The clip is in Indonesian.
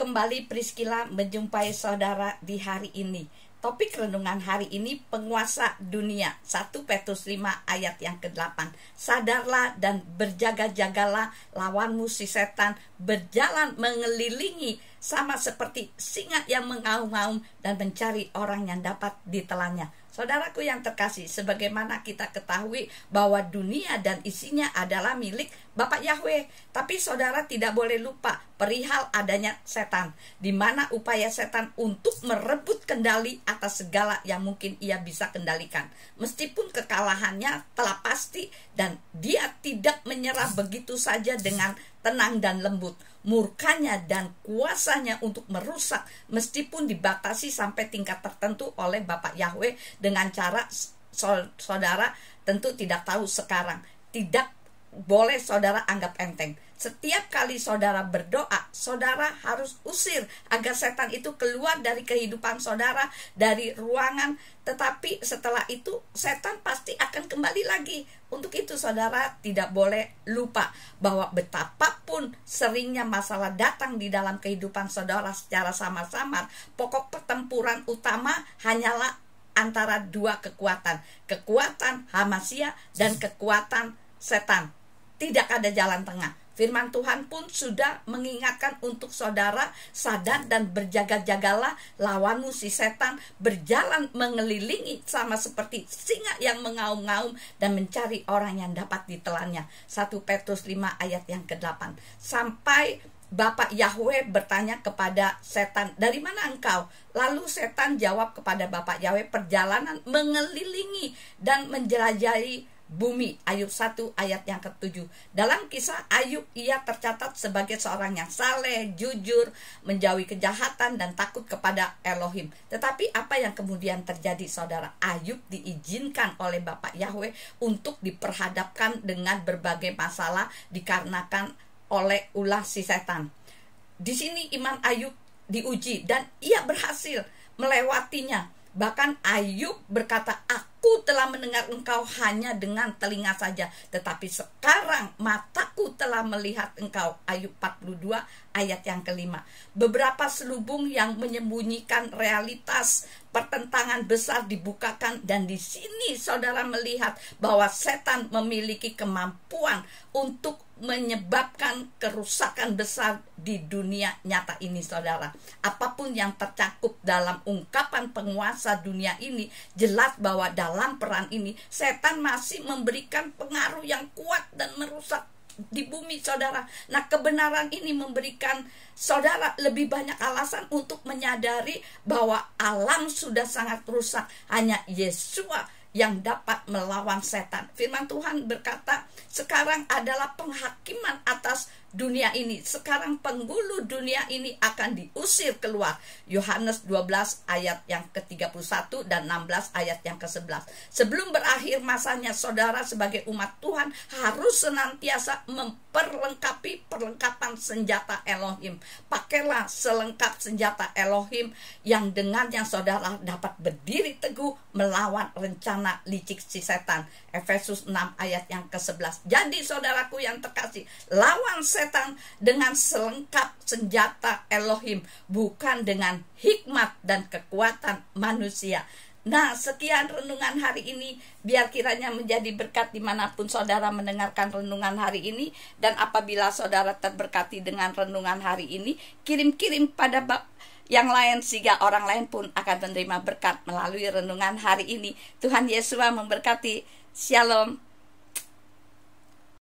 kembali Priscilla menjumpai saudara di hari ini. Topik renungan hari ini penguasa dunia, 1 Petrus 5 ayat yang ke-8. Sadarlah dan berjaga-jagalah, lawanmu si setan berjalan mengelilingi sama seperti singa yang mengaum-ngaum dan mencari orang yang dapat ditelannya. Saudaraku yang terkasih, sebagaimana kita ketahui bahwa dunia dan isinya adalah milik Bapak Yahweh. Tapi saudara tidak boleh lupa perihal adanya setan, di mana upaya setan untuk merebut kendali atas segala yang mungkin ia bisa kendalikan. Meskipun kekalahannya telah pasti dan dia tidak menyerah begitu saja dengan tenang dan lembut. Murkanya dan kuasanya untuk merusak meskipun dibatasi sampai tingkat tertentu oleh Bapak Yahweh dengan cara saudara tentu tidak tahu sekarang. Tidak boleh saudara anggap enteng. Setiap kali saudara berdoa, saudara harus usir agar setan itu keluar dari kehidupan saudara, dari ruangan. Tetapi setelah itu setan pasti akan kembali lagi. Untuk itu saudara tidak boleh lupa bahwa betapapun seringnya masalah datang di dalam kehidupan saudara secara samar-samar, pokok pertempuran utama hanyalah antara dua kekuatan. Kekuatan Hamasia dan kekuatan setan. Tidak ada jalan tengah. Firman Tuhan pun sudah mengingatkan untuk saudara sadar dan berjaga-jagalah, lawanmu si setan berjalan mengelilingi sama seperti singa yang mengaum-ngaum dan mencari orang yang dapat ditelannya. 1 Petrus 5 ayat yang ke-8. Sampai Bapak Yahweh bertanya kepada setan, dari mana engkau? Lalu setan jawab kepada Bapak Yahweh, perjalanan mengelilingi dan menjelajahi bumi. Ayub 1 ayat yang ke-7. Dalam kisah Ayub, ia tercatat sebagai seorang yang saleh, jujur, menjauhi kejahatan dan takut kepada Elohim. Tetapi apa yang kemudian terjadi saudara? Ayub diizinkan oleh Bapak Yahweh untuk diperhadapkan dengan berbagai masalah dikarenakan oleh ulah si setan. Di sini iman Ayub diuji dan ia berhasil melewatinya. Bahkan Ayub berkata, aku telah mendengar engkau hanya dengan telinga saja, tetapi sekarang mataku telah melihat engkau. Ayub 42 ayat yang ke-5. Beberapa selubung yang menyembunyikan realitas pertentangan besar dibukakan, dan di sini saudara melihat bahwa setan memiliki kemampuan untuk menyebabkan kerusakan besar di dunia nyata ini saudara. Apapun yang tercakup dalam ungkapan penguasa dunia ini, jelas bahwa dalam peran ini setan masih memberikan pengaruh yang kuat dan merusak di bumi saudara. Nah, kebenaran ini memberikan saudara lebih banyak alasan untuk menyadari bahwa alam sudah sangat rusak. Hanya Yesua yang dapat melawan setan. Firman Tuhan berkata, sekarang adalah penghakiman atas dunia ini. Sekarang penghulu dunia ini akan diusir keluar. Yohanes 12 ayat yang ke-31 dan 16 ayat yang ke-11. Sebelum berakhir masanya, saudara sebagai umat Tuhan harus senantiasa memperlengkapi perlengkapan senjata Elohim. Pakailah selengkap senjata Elohim yang dengannya saudara dapat berdiri teguh melawan rencana licik si setan. Efesus 6 ayat yang ke-11. Jadi saudaraku yang terkasih, lawan setan dengan selengkap senjata Elohim, bukan dengan hikmat dan kekuatan manusia. Nah, sekian renungan hari ini. Biar kiranya menjadi berkat dimanapun saudara mendengarkan renungan hari ini. Dan apabila saudara terberkati dengan renungan hari ini, kirim-kirim pada yang lain sehingga orang lain pun akan menerima berkat melalui renungan hari ini. Tuhan Yesus memberkati. Shalom.